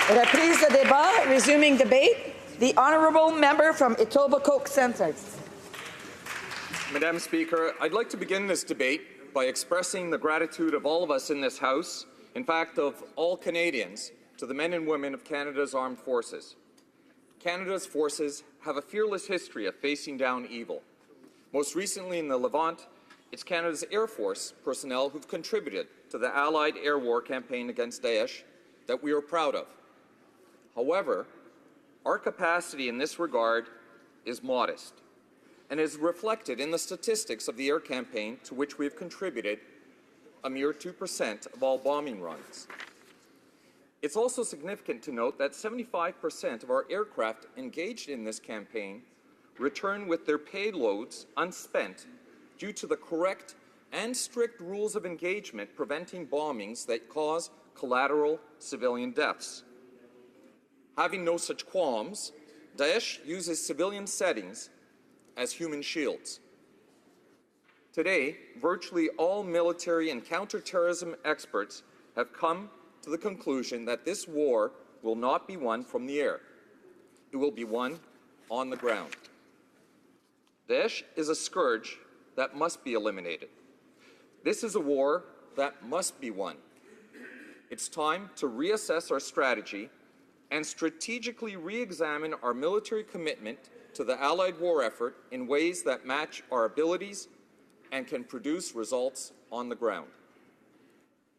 Reprise de débat, resuming debate. The honourable member from Etobicoke Centre. Madam Speaker, I'd like to begin this debate by expressing the gratitude of all of us in this House, in fact of all Canadians, to the men and women of Canada's armed forces. Canada's forces have a fearless history of facing down evil. Most recently in the Levant, it's Canada's Air Force personnel who've contributed to the Allied air war campaign against Daesh that we are proud of. However, our capacity in this regard is modest and is reflected in the statistics of the air campaign to which we have contributed a mere 2% of all bombing runs. It's also significant to note that 75% of our aircraft engaged in this campaign return with their payloads unspent due to the correct and strict rules of engagement preventing bombings that cause collateral civilian deaths. Having no such qualms, Daesh uses civilian settings as human shields. Today, virtually all military and counterterrorism experts have come to the conclusion that this war will not be won from the air. It will be won on the ground. Daesh is a scourge that must be eliminated. This is a war that must be won. It's time to reassess our strategy and strategically re-examine our military commitment to the Allied war effort in ways that match our abilities and can produce results on the ground.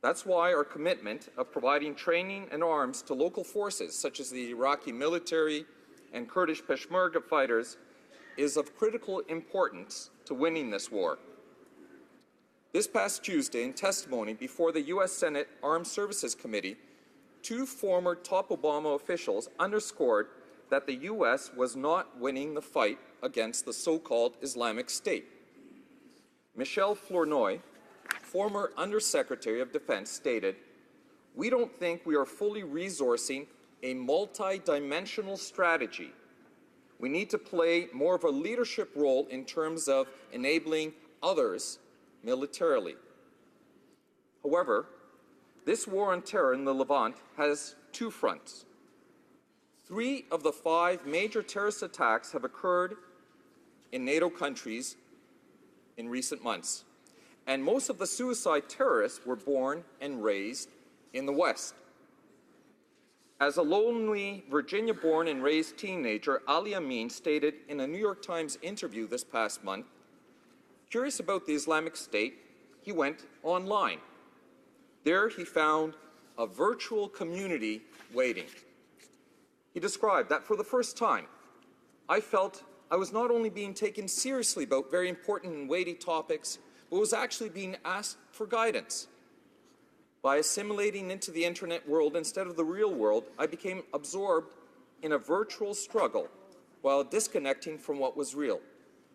That's why our commitment of providing training and arms to local forces, such as the Iraqi military and Kurdish Peshmerga fighters, is of critical importance to winning this war. This past Tuesday, in testimony before the U.S. Senate Armed Services Committee, two former top Obama officials underscored that the U.S. was not winning the fight against the so-called Islamic State. Michel Flournoy, former Undersecretary of Defense, stated, "We don't think we are fully resourcing a multi-dimensional strategy. We need to play more of a leadership role in terms of enabling others militarily." However, this war on terror in the Levant has two fronts. 3 of the 5 major terrorist attacks have occurred in NATO countries in recent months, and most of the suicide terrorists were born and raised in the West. As a lonely Virginia-born and raised teenager, Ali Amin stated in a New York Times interview this past month, curious about the Islamic State, he went online. There he found a virtual community waiting. He described that for the first time, I felt I was not only being taken seriously about very important and weighty topics, but was actually being asked for guidance. By assimilating into the internet world instead of the real world, I became absorbed in a virtual struggle while disconnecting from what was real,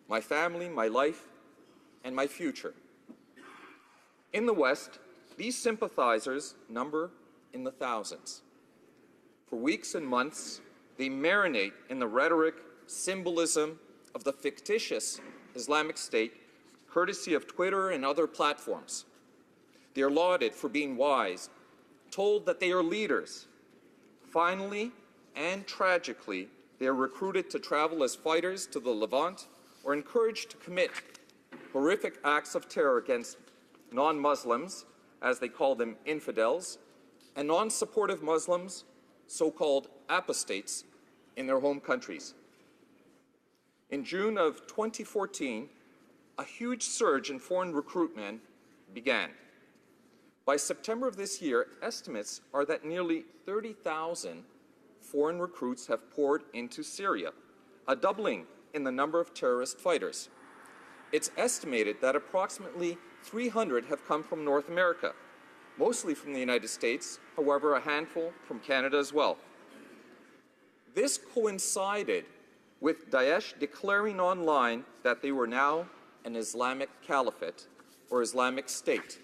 my family, my life, and my future. In the West, these sympathizers number in the thousands. For weeks and months, they marinate in the rhetoric, symbolism of the fictitious Islamic State, courtesy of Twitter and other platforms. They are lauded for being wise, told that they are leaders. Finally, and tragically, they are recruited to travel as fighters to the Levant or encouraged to commit horrific acts of terror against non-Muslims, as they call them infidels, and non-supportive Muslims, so-called apostates, in their home countries. In June of 2014, a huge surge in foreign recruitment began. By September of this year, estimates are that nearly 30,000 foreign recruits have poured into Syria, a doubling in the number of terrorist fighters. It's estimated that approximately 300 have come from North America, mostly from the United States, however, a handful from Canada as well. This coincided with Daesh declaring online that they were now an Islamic caliphate or Islamic State.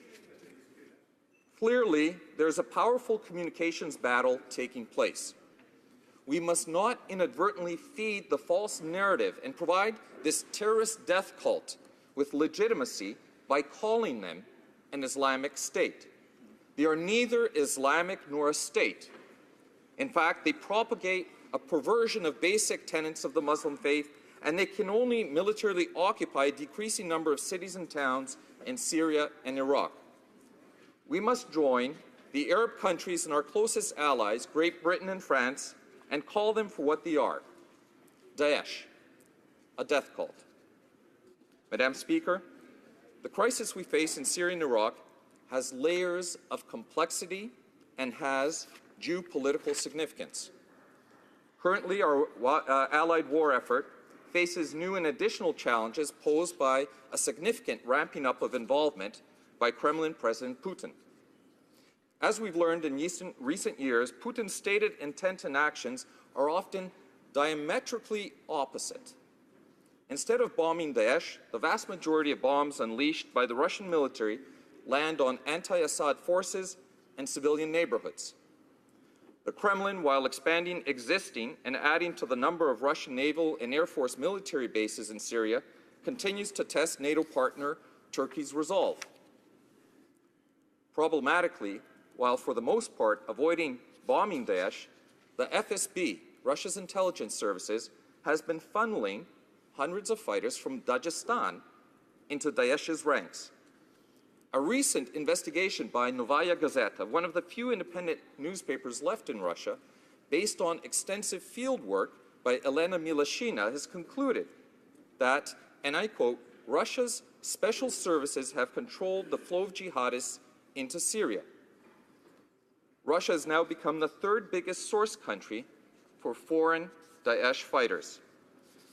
Clearly, there's a powerful communications battle taking place. We must not inadvertently feed the false narrative and provide this terrorist death cult with legitimacy by calling them an Islamic State. They are neither Islamic nor a state. In fact, they propagate a perversion of basic tenets of the Muslim faith, and they can only militarily occupy a decreasing number of cities and towns in Syria and Iraq. We must join the Arab countries and our closest allies, Great Britain and France, and call them for what they are: Daesh, a death cult. Madam Speaker, the crisis we face in Syria and Iraq has layers of complexity and has geopolitical significance. Currently, our allied war effort faces new and additional challenges posed by a significant ramping up of involvement by Kremlin President Putin. As we've learned in recent years, Putin's stated intent and actions are often diametrically opposite. Instead of bombing Daesh, the vast majority of bombs unleashed by the Russian military land on anti-Assad forces and civilian neighborhoods. The Kremlin, while expanding existing and adding to the number of Russian naval and air force military bases in Syria, continues to test NATO partner Turkey's resolve. Problematically, while for the most part avoiding bombing Daesh, the FSB, Russia's intelligence services, has been funneling hundreds of fighters from Dagestan into Daesh's ranks. A recent investigation by Novaya Gazeta, one of the few independent newspapers left in Russia, based on extensive field work by Elena Milashina, has concluded that, and I quote, Russia's special services have controlled the flow of jihadists into Syria. Russia has now become the third biggest source country for foreign Daesh fighters.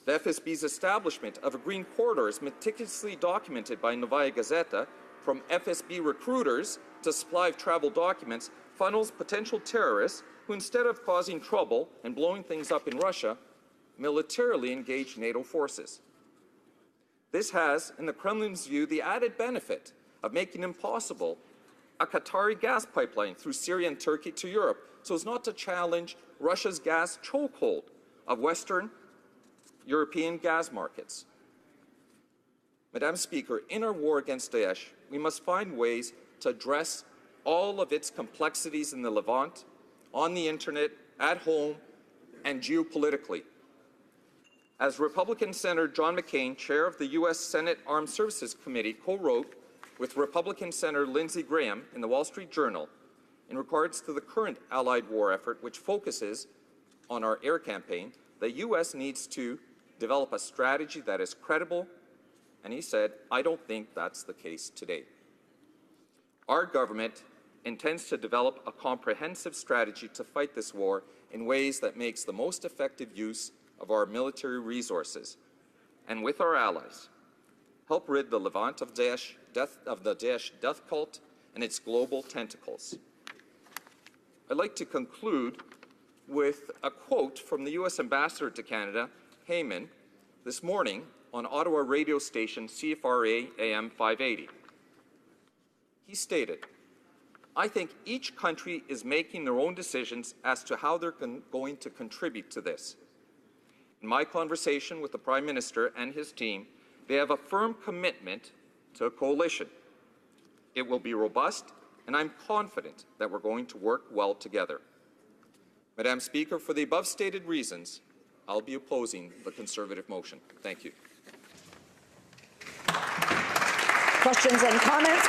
The FSB's establishment of a green corridor is meticulously documented by Novaya Gazeta, from FSB recruiters to supply of travel documents, funnels potential terrorists who, instead of causing trouble and blowing things up in Russia, militarily engage NATO forces. This has, in the Kremlin's view, the added benefit of making impossible a Qatari gas pipeline through Syria and Turkey to Europe, so as not to challenge Russia's gas chokehold of Western European gas markets. Madam Speaker, in our war against Daesh, we must find ways to address all of its complexities in the Levant, on the internet, at home, and geopolitically. As Republican Senator John McCain, chair of the U.S. Senate Armed Services Committee, co-wrote with Republican Senator Lindsey Graham in the Wall Street Journal in regards to the current allied war effort, which focuses on our air campaign, the U.S. needs to develop a strategy that is credible, and he said, I don't think that's the case today. Our government intends to develop a comprehensive strategy to fight this war in ways that makes the most effective use of our military resources, and with our allies, help rid the Levant of the Daesh death cult and its global tentacles. I'd like to conclude with a quote from the U.S. Ambassador to Canada, Heyman, this morning on Ottawa radio station CFRA AM 580. He stated, I think each country is making their own decisions as to how they're going to contribute to this. In my conversation with the Prime Minister and his team, they have a firm commitment to a coalition. It will be robust, and I'm confident that we're going to work well together. Madam Speaker, for the above stated reasons, I'll be opposing the Conservative motion. Thank you. Questions and comments?